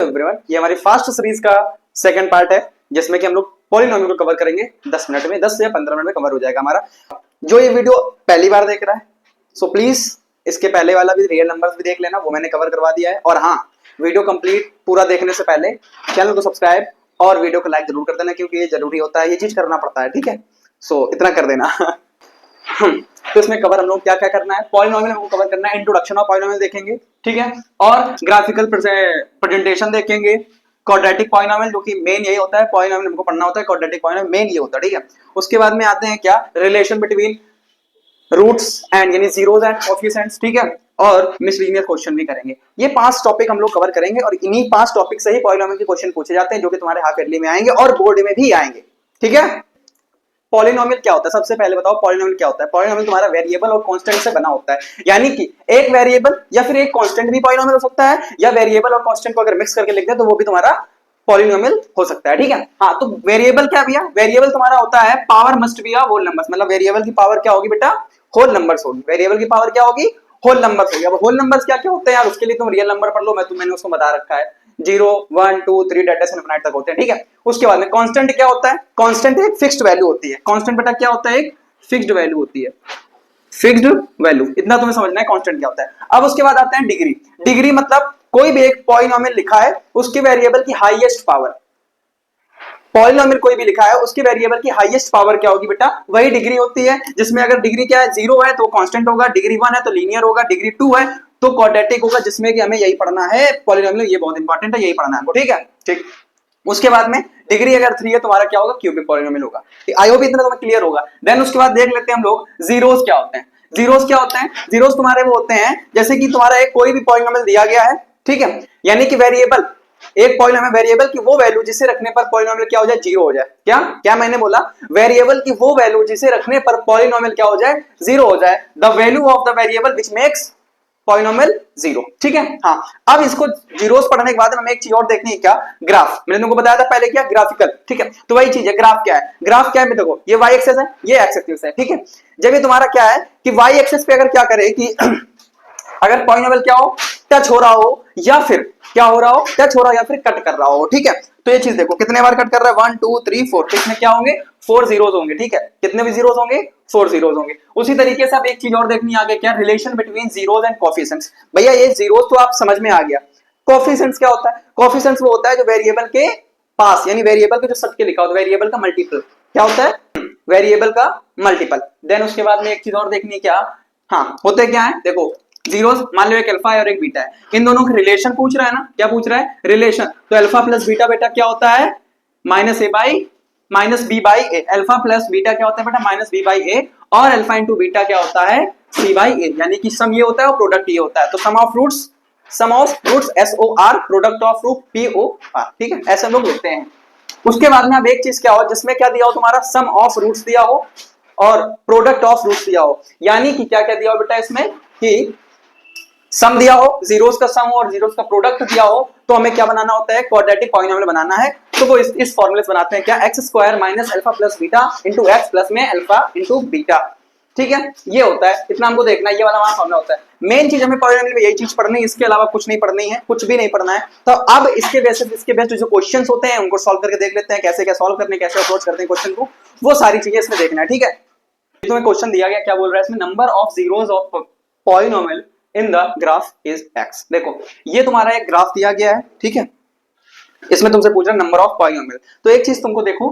Everyone, ये हमारी fast series का सेकंड पार्ट है जिसमें कि हम लोग पॉलिनोमियल को कवर करेंगे 10 मिनट में, 10 से 15 मिनट में कवर हो जाएगा हमारा। जो ये वीडियो पहली बार देख रहा है सो प्लीज इसके पहले वाला भी रियल नंबर्स भी देख लेना, वो मैंने कवर करवा दिया है। और हाँ, वीडियो कंप्लीट पूरा देखने से पहले चैनल को सब्सक्राइब और वीडियो को लाइक जरूर कर देना, क्योंकि ये जरूरी होता है, ये चीज करना पड़ता है, ठीक है। सो इतना कर देना। तो इसमें कवर हम लोग क्या क्या करना है, पॉलिनोमियल हमको कवर करना है, इंट्रोडक्शन ऑफ पॉलिनोमियल देखेंगे, ठीक है, और ग्राफिकल प्रेजेंटेशन देखेंगे, क्वाड्रेटिक पॉलिनोमियल जो कि मेन यही होता है, पॉलिनोमियल हमको पढ़ना होता है, क्वाड्रेटिक पॉलिनोमियल मेन ये होता है, ठीक है। उसके बाद में आते हैं क्या, रिलेशन बिटवीन रूट्स एंड यानी जीरोस एंड कोएफिशिएंट्स, ठीक है, और मिसलिनियस क्वेश्चन भी करेंगे। ये 5 टॉपिक हम लोग कवर करेंगे और इन्हीं 5 टॉपिक से ही पॉलिनोमियल के क्वेश्चन पूछे जाते हैं, जो कि तुम्हारे हाफ ईयरली में आएंगे और बोर्ड में भी आएंगे, ठीक है। पॉलिनोमियल क्या होता है, सबसे पहले बताओ पॉलिनोमियल क्या होता है। पॉलिनोमियल तुम्हारा वेरिएबल और कांस्टेंट से बना होता है, यानी कि एक वेरिएबल या फिर एक कांस्टेंट भी पॉलिनोमियल हो सकता है, या वेरिएबल और कांस्टेंट को अगर मिक्स करके लिख दे तो वो भी तुम्हारा पॉलिनोमियल हो सकता है, ठीक है। हाँ, तो वेरिएबल क्या भैया, वेरिएबल तुम्हारा होता है power must be whole numbers, मतलब वेरिएबल की पावर क्या होगी बेटा, होल नंबर्स होगी। वेरिएबल की पावर क्या होगी, होल नंबर्स होगी। अब होल नंबर्स क्या क्या होते हैं यार, उसके लिए तुम रियल नंबर पढ़ लो, मैंने उसको बता रखा है, 0 1 2 3 डेटा से इनफिनिट तक होते हैं, ठीक है। उसके बाद में कांस्टेंट क्या होता है, कांस्टेंट एक फिक्स्ड वैल्यू होती है। कांस्टेंट बेटा क्या होता है, एक फिक्स्ड वैल्यू होती है, फिक्स्ड वैल्यू, इतना तुम्हें समझना है कांस्टेंट क्या होता है। अब उसके बाद आते हैं डिग्री। डिग्री मतलब कोई भी एक पॉलिनोमियल लिखा है उसके वेरिएबल की हाईएस्ट पावर, पॉलिनोमियल कोई भी लिखा है उसके वेरिएबल की हाईएस्ट पावर क्या होगी बेटा, वही डिग्री होती है। जिसमें अगर डिग्री क्या है, 0 है तो कांस्टेंट होगा, डिग्री 1 है तो लीनियर होगा, डिग्री 2 है तो क्वाड्रेटिक होगा, जिसमें कि हमें यही पढ़ना है पॉलिनोमियल, ये बहुत इंपॉर्टेंट है, यही पढ़ना है हमको, ठीक है, ठीक। उसके बाद में डिग्री अगर 3 है तुम्हारा क्या होगा, क्यूबिक पॉलिनोमियल होगा। आई होप इतना तुम्हें क्लियर होगा। देन उसके बाद देख लेते हैं हम लोग जीरोस क्या होते हैं। जीरोस क्या होते हैं, जीरोस तुम्हारे वो होते हैं जैसे कि तुम्हारा एक कोई भी पॉलिनोमियल दिया गया है, ठीक है, यानी कि वेरिएबल, एक पॉलिनोमियल वेरिएबल की वो वैल्यू जिसे रखने पर पॉलिनोमियल क्या हो जाए, 0 हो जाए। क्या क्या मैंने बोला, वेरिएबल की वो वैल्यू जिसे रखने पर पॉलिनोमियल क्या हो जाए, 0 हो जाए। The value of the variable which makes polynomial 0, ठीक है। हाँ, अब इसको जीरोस पढ़ने के बाद हमें एक चीज और देखनी है, क्या, ग्राफ। मैंने तुमको बताया था पहले क्या, ग्राफिकल, ठीक है। तो वही चीज है, ग्राफ क्या है, ग्राफ क्या है, देखो ये वाई एक्सेस है, ये एक्स एक्सिस है, ठीक है। जब ये तुम्हारा क्या है कि वाई एक्सेस पे अगर क्या करे कि अगर पॉलिनोमियल क्या हो, टच हो रहा हो, या फिर क्या हो रहा हो, टच हो रहा हो या फिर कट कर रहा हो, ठीक है। तो ये चीज देखो कितने बार कट कर रहा है, 1 2 3 4, तो इसमें क्या होंगे, 4 जीरोस होंगे, ठीक है। कितने भी जीरोस होंगे, 4 जीरोस होंगे। उसी तरीके से अब एक चीज और देखनी आगे, क्या, relation between zeros and coefficients. भैया ये जीरोस तो आप समझ में आ गया, कोएफिशिएंट्स क्या होता है, कोएफिशिएंट्स वो होता है जो वेरिएबल के पास, यानी वेरिएबल के जो सट के लिखा होता है, वेरिएबल का मल्टीपल क्या होता है, वेरिएबल का मल्टीपल। देन उसके बाद में एक चीज और देखनी है, क्या, हाँ, होते क्या है, देखो जीरोस, मान लो एक अल्फा है और एक बीटा है, इन दोनों का रिलेशन पूछ रहा है ना, क्या पूछ रहा है, रिलेशन। तो अल्फा प्लस बीटा बेटा क्या होता है, minus A by minus B by A. Alpha plus beta क्या होता है बेटा, माइनस बी बाई ए, और अल्फा इंटू बीटा क्या होता है, सी बाई ए, यानी कि सम ये होता है और प्रोडक्ट ये होता है। तो sum of roots SOR, product of root POR, ठीक है, ऐसे हम लोग लिखते हैं। उसके बाद में अब एक चीज क्या हो, जिसमें क्या दिया हो तुम्हारा, सम ऑफ रूट्स दिया हो और प्रोडक्ट ऑफ रूट्स दिया हो, यानी कि क्या क्या दिया हो बेटा इसमें, कि सम दिया हो, जीरोस का सम हो और जीरोस का प्रोडक्ट दिया हो, तो हमें क्या बनाना होता है, क्वाड्रेटिक पॉलिनोमियल बनाना है। तो वो इस फॉर्मूले से बनाते हैं, क्या, x square minus alpha plus beta into x plus में अल्फा इंटू बीटा, ठीक है, ये होता है। इतना हमको देखना है, ये वाला हमारा फॉर्मूला होता है। मेन चीज हमें पॉलिनोमियल में यही चीज पढ़नी है, इसके अलावा कुछ नहीं पढ़नी है, कुछ भी नहीं पढ़ना है। तो अब इसके बेसिस जो क्वेश्चंस होते हैं उनको सॉल्व करके देख लेते हैं, कैसे क्या सॉल्व करने, कैसे अप्रोच करते हैं क्वेश्चन को, वो सारी चीजें इसमें देखना है, ठीक है। तुम्हें क्वेश्चन दिया गया, क्या बोल रहा है इसमें, number of zeros of polynomial in the graph is x। देखो ये तुम्हारा एक ग्राफ दिया गया है, ठीक है, इसमें तुमसे पूछ रहा है नंबर ऑफ पॉलिनोमियल। तो एक चीज तुमको देखो,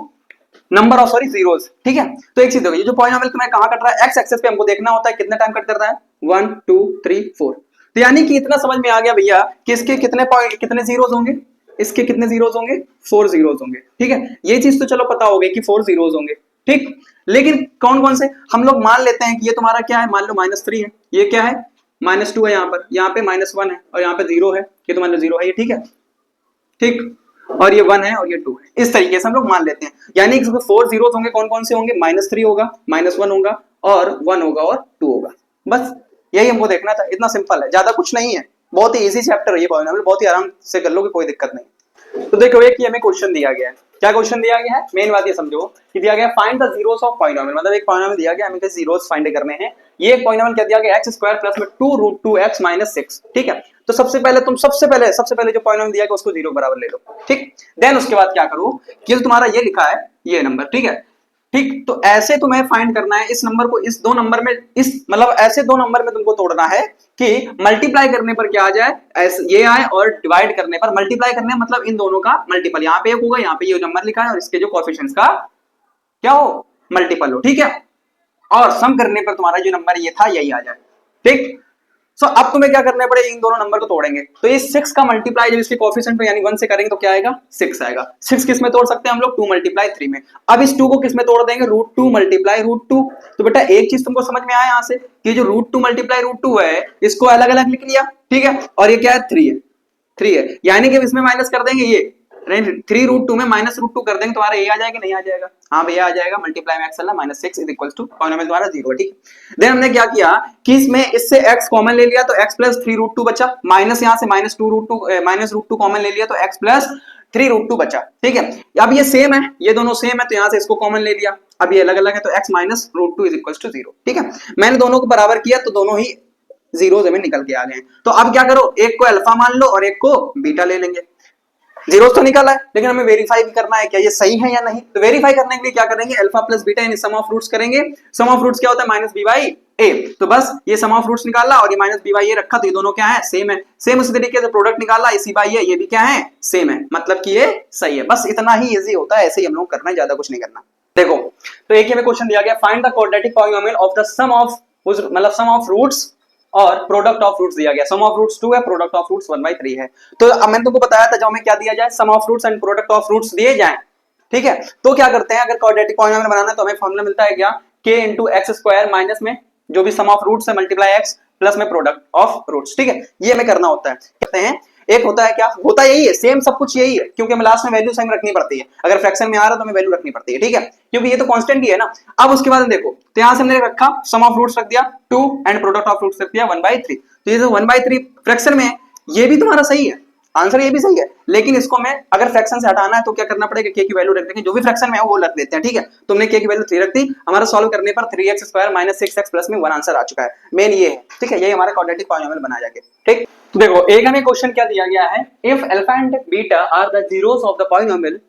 नंबर ऑफ जीरोस, ठीक है। तो एक चीज देखो, ये जो पॉलिनोमियल तुम्हें कहां कट रहा है, x एक्सिस पे हमको देखना होता है कितने टाइम कट कर रहा है, 1 2 3 4। तो यानी कि इतना समझ में आ गया भैया कि इसके कितने जीरोस होंगे, इसके कितने जीरोस होंगे, 4 जीरोस होंगे, ठीक है। ये चीज तो चलो पता हो गई कि 4 जीरोस होंगे, ठीक। लेकिन कौन कौन से, हम लोग मान लेते हैं कि ये तुम्हारा क्या है, मान लो -3 है, ये क्या है, -2 है, यहाँ पे -1 है और यहाँ पे 0 है, ये तो मान लो 0 है, ये ठीक है, ठीक, और ये 1 है और ये 2 है। इस तरीके से हम लोग मान लेते हैं, यानी कि 4 जीरोस होंगे, कौन कौन से होंगे, -3 होगा, -1 होगा और 1 होगा और 2 होगा। बस यही हमको देखना था, इतना सिंपल है, ज्यादा कुछ नहीं है, बहुत ही इजी चैप्टर है ये पॉलिनोमियल, बहुत ही आराम से कर लोगे, कोई दिक्कत नहीं। तो देखो एक हमें क्वेश्चन दिया गया है, क्या क्वेश्चन दिया गया है, मेन बात ये समझो कि दिया गया find the zeros of polynomial, मतलब एक पॉलिनोमियल दिया गया, हमें जीरोस फाइंड करने हैं। ये एक पॉलिनोमियल क्या दिया गया, x² प्लस में 2√2x - 6, ठीक है। तो सबसे पहले जो पॉलिनोमियल दिया है उसको 0 बराबर ले लो, ठीक। देन उसके बाद क्या करो कि जो तुम्हारा ये लिखा है ये नंबर, ठीक है, ठीक। तो ऐसे तुम्हें फाइंड करना है इस नंबर को इस दो नंबर में, इस मतलब ऐसे दो नंबर में तुमको तोड़ना है कि मल्टीप्लाई करने पर क्या आ जाए, ये आए, और डिवाइड करने पर मल्टीप्लाई करने मतलब इन दोनों का मल्टीपल, यहाँ पे एक होगा, यहाँ पे ये नंबर लिखा है और इसके जो कोएफिशिएंट्स का क्या हो, मल्टीपल हो, ठीक है। और सम करने पर तुम्हारा जो नंबर ये था यही आ जाए, ठीक। सो अब तुम्हें क्या करना पड़ेगा, इन दोनों नंबर को तोड़ेंगे, तो ये 6 का मल्टीप्लाई जब इसके कोएफिशिएंट पे यानी 1 से करेंगे तो क्या आएगा, 6 आएगा। 6 किस में तोड़ सकते हैं हम लोग, 2 मल्टीप्लाई 3 में। अब इस 2 को किस में तोड़ देंगे, √2 मल्टीप्लाई √2। तो बेटा एक चीज तुमको समझ में आया यहाँ से कि जो √2 मल्टीप्लाई √2 है इसको अलग अलग लिख लिया, ठीक है, और ये क्या है, 3 है, यानी कि इसमें माइनस कर देंगे ये 3 √2 में -√2 कर देंगे, तुम्हारा ये आ जाएगा नहीं आ जाएगा, हाँ भैया आ जाएगा, मल्टीप्लाई में x -6 is equal to polynomial तुम्हारा 0, ठीक। देन हमने क्या किया कि इसमें इससे x कॉमन ले लिया तो x प्लस 3√2 बचा, माइनस यहाँ से -√2 कॉमन ले लिया तो x प्लस 3√2 बचा, ठीक है। अब ये सेम है, ये दोनों सेम है तो यहाँ से इसको कॉमन ले लिया, अब ये अलग अलग है तो x -√2 इज इक्वल टू 0, ठीक है। मैंने दोनों को बराबर किया तो दोनों ही जीरो में निकल के आ गए। तो अब क्या करो, एक को अल्फा मान लो और एक को बीटा ले लेंगे। जीरो तो निकाला है लेकिन हमें वेरीफाई भी करना है क्या ये सही है या नहीं, तो वेरीफाई करने के लिए क्या करेंगे, alpha plus beta in sum of roots करेंगे। सम ऑफ रूट्स क्या होता है, -b/a, तो बस ये सम ऑफ रूट्स निकाला और ये -b/a रखा, तो ये दोनों क्या है, सेम है। सेम उसी तरीके से प्रोडक्ट निकाला, c/a, ये भी क्या है, सेम है, मतलब कि ये सही है। बस इतना ही इजी होता है, ऐसे ही हम लोग करना है, ज्यादा कुछ नहीं करना। देखो तो एक हमें क्वेश्चन दिया गया, find the quadratic polynomial of the sum of, मतलब सम ऑफ रूट्स और प्रोडक्ट ऑफ रूट्स दिया गया। सम ऑफ रूट्स 2 है, प्रोडक्ट ऑफ रूट्स 1/3 है। तो अब मैंने तुमको बताया था जब हमें क्या दिया जाए, sum of roots and product of roots दिए जाएं, ठीक है, तो क्या करते हैं, अगर क्वाड्रेटिक पॉलिनोमियल बनाना है तो हमें फॉर्मूला मिलता है क्या, k × x² माइनस में जो भी सम ऑफ रूट्स है मल्टीप्लाई x प्लस में प्रोडक्ट ऑफ रूट्स, ठीक है, ये हमें करना होता है। कहते हैं एक होता है क्या, होता यही है, सेम सब कुछ यही है, क्योंकि हमें लास्ट में वैल्यू सेम रखनी पड़ती है, अगर फ्रैक्शन में आ रहा है तो हमें वैल्यू रखनी पड़ती है, ठीक है, क्योंकि ये तो कांस्टेंट ही है ना। अब उसके बाद देखो, तो यहां से हमने रखा सम ऑफ रूट्स रख दिया 2 एंड प्रोडक्ट ऑफ रूट्स रख दिया 1/3। तो ये जो 1/3 फ्रैक्शन में ये भी तुम्हारा सही है, आंसर ये भी सही है, लेकिन इसको हमें अगर फ्रैक्शन से हटाना है तो क्या करना पड़ेगा, k की वैल्यू रख देंगे, जो भी फ्रैक्शन में है वो रख देते हैं, ठीक है। तुमने k की वैल्यू 3 रख दी, हमारा सॉल्व करने पर 3x² - 6x प्लस में 1 आंसर आ चुका है। मेन ये है, ठीक है, यही हमारा क्वाड्रेटिक पॉलिनोमियल बना जाएगा, ठीक। तो देखो एक हमें क्वेश्चन क्या दिया गया है, if alpha and beta are the zeros of the polynomial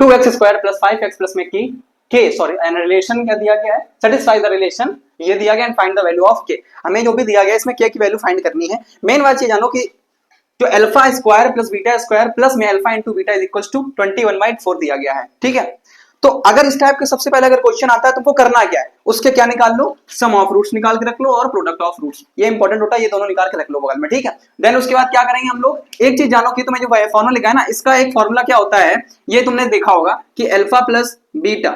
2x² + 5x plus में की एंड रिलेशन क्या दिया गया है, सेटिस्फाई द रिलेशन, ये दिया गया, and find the value of k। हमें जो भी दिया गया इसमें k की वैल्यू फाइंड करनी है। मेन बात ये जानो कि जो alpha square plus beta square plus में alpha into beta is equal to 21/4 दिया गया है, ठीक है। तो अगर इस टाइप के सबसे पहले अगर क्वेश्चन आता है तुमको करना क्या है, उसके क्या निकाल लो, सम ऑफ रूट्स निकाल के रख लो और प्रोडक्ट ऑफ रूट्स, ये इंपॉर्टेंट होता है, ये दोनों निकाल के रख लो बगल में, ठीक है। देन उसके बाद क्या करेंगे हम लोग, एक चीज जानो कि तुम्हें जो फॉर्मूला लिखा है ना, इसका एक फॉर्मूला क्या होता है, ये तुमने देखा होगा कि अल्फा प्लस बीटा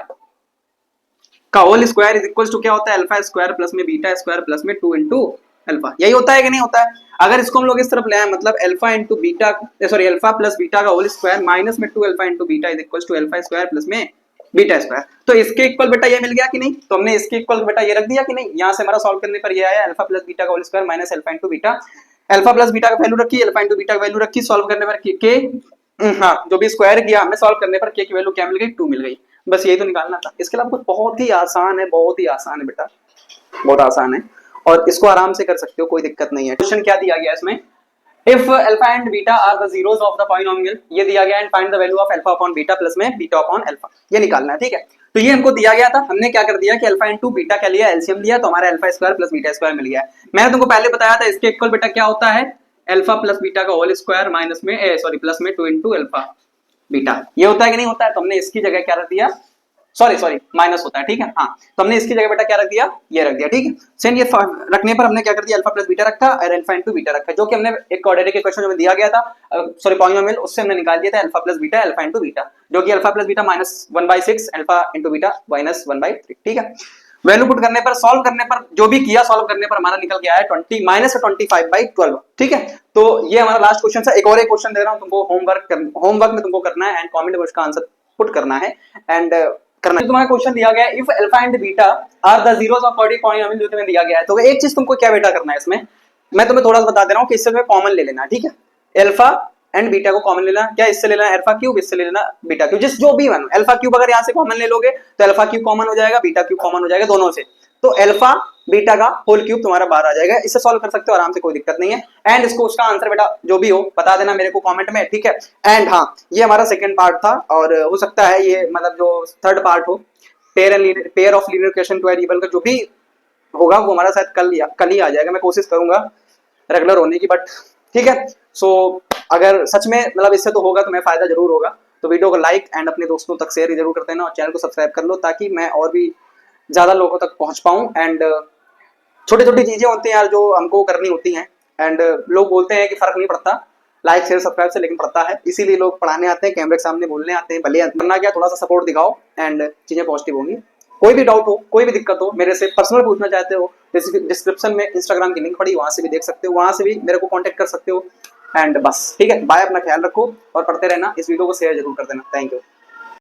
का whole square is equal to क्या होता है, अल्फा स्क्वायर प्लस में बीटा स्क्वायर प्लस में 2 × अल्फा, यही होता है कि नहीं होता है। अगर इसको हम लोग इस तरफ ले आए, मतलब alpha into beta, sorry alpha plus beta का होल स्क्वायर माइनस में 2 alpha into beta is equal to alpha square plus में बीटा स्क्वायर, तो इसके इक्वल बेटा ये मिल गया कि नहीं, तो हमने इसके इक्वल बेटा ये रख दिया कि नहीं। यहाँ से हमारा सॉल्व करने पर ये आया अल्फा प्लस बीटा का whole square minus alpha into beta, alpha plus beta का वैल्यू रखी, अल्फा इंटू बीटा का वैल्यू रखी, सॉल्व करने पर के हाँ जो भी स्क्वायर किया हमें सॉल्व करने पर के की वैल्यू क्या मिल गई, 2 मिल गई। बस यही तो निकालना था, इसके अलावा कुछ बहुत ही आसान है, बहुत ही आसान है बेटा, बहुत आसान है, और इसको आराम से कर सकते हो, कोई दिक्कत नहीं है। क्वेश्चन क्या दिया गया इसमें, if alpha and beta are the zeros of the polynomial, ये दिया गया, and find the value of alpha upon beta plus में बीटा अपॉन अल्फा, ये निकालना है, ठीक है। तो ये हमको दिया गया था, हमने क्या कर दिया कि अल्फा इंटू बीटा क्या लिया, एलसीएम लिया, तो हमारा alpha square plus beta square मिल गया। मैंने तुमको पहले बताया था इसके इक्वल बेटा क्या होता है, अल्फा प्लस बीटा का होल स्क्वायर माइनस में प्लस में 2 × अल्फा बीटा, ये होता है कि नहीं होता है। तो हमने इसकी जगह क्या रख दिया, सॉरी माइनस होता है, ठीक है, हाँ, तो हमने इसकी जगह बेटा क्या रख दिया, ये रख दिया, ठीक है। सेम ये रखने पर हमने क्या कर दिया, अल्फा प्लस बीटा रखा और अल्फा इंटू बीटा रखा, जो कि हमने एक क्वाड्रेटिक के क्वेश्चन में दिया गया था, सॉरी पॉलिनोमियल, उससे हमने निकाल दिया था alpha plus beta alpha into beta, जो कि alpha plus beta -1/6 alpha into beta -1/3, ठीक है। वैल्यू पुट करने पर, सॉल्व करने पर, जो भी किया सॉल्व करने पर हमारा निकल के आया 25/12, ठीक है। तो ये हमारा लास्ट क्वेश्चन था। एक और एक क्वेश्चन दे रहा हूं तुमको, होमवर्क में तुमको करना है एंड कमेंट में उसका आंसर पुट करना है एंड करना है। तुम्हारा क्वेश्चन दिया गया है, if alpha and beta are the zeros of quadratic polynomial, जो तुम्हें दिया गया है, तो एक चीज तुमको क्या बेटा करना है इसमें, मैं तुम्हें थोड़ा सा बता दे रहा हूं कि इससे तुम्हें कॉमन ले लेना, ठीक है। अल्फा एंड बीटा को कॉमन लेना, क्या इससे ले लेना अल्फा क्यूब, इससे ले लेना बीटा क्यूब, जिस जो भी वन, अल्फा क्यूब अगर यहां से कॉमन ले लोगे तो अल्फा क्यूब कॉमन हो जाएगा, बीटा क्यूब कॉमन हो जाएगा दोनों से, तो अल्फा बीटा का होल क्यूब तुम्हारा बाहर आ जाएगा। इससे सॉल्व कर सकते हो आराम से, कोई दिक्कत नहीं है। एंड इसको उसका आंसर बेटा जो भी हो बता देना मेरे को कमेंट में, ठीक है। एंड हाँ, ये हमारा सेकंड पार्ट था और हो सकता है ये मतलब जो थर्ड पार्ट हो, pair of linear equation two variable का जो भी होगा वो हमारा शायद कल ही आ जाएगा। मैं कोशिश करूंगा रेगुलर होने की, बट ठीक है। सो अगर सच में मतलब इससे तो होगा तो मैं फायदा जरूर होगा, तो वीडियो को लाइक एंड अपने दोस्तों तक शेयर जरूर कर देना और चैनल को सब्सक्राइब कर लो ताकि मैं और भी ज्यादा लोगों तक पहुंच पाऊं। एंड छोटी छोटी चीजें होती हैं यार जो हमको करनी होती हैं, एंड लोग बोलते हैं कि फर्क नहीं पड़ता लाइक शेयर सब्सक्राइब से, लेकिन पड़ता है। इसीलिए लोग पढ़ाने आते हैं, कैमरे के सामने बोलने आते हैं, भले बनना क्या, थोड़ा सा सपोर्ट दिखाओ एंड चीजें पॉजिटिव होंगी। कोई भी डाउट हो, कोई भी दिक्कत हो, मेरे से पर्सनल पूछना चाहते हो, डिस्क्रिप्शन में इंस्टाग्राम की लिंक पड़ी, वहां से भी देख सकते हो, वहां से भी मेरे को कांटेक्ट कर सकते हो। एंड बस ठीक है, बाय, अपना ख्याल रखो और पढ़ते रहना। इस वीडियो को शेयर जरूर कर देना। Thank you.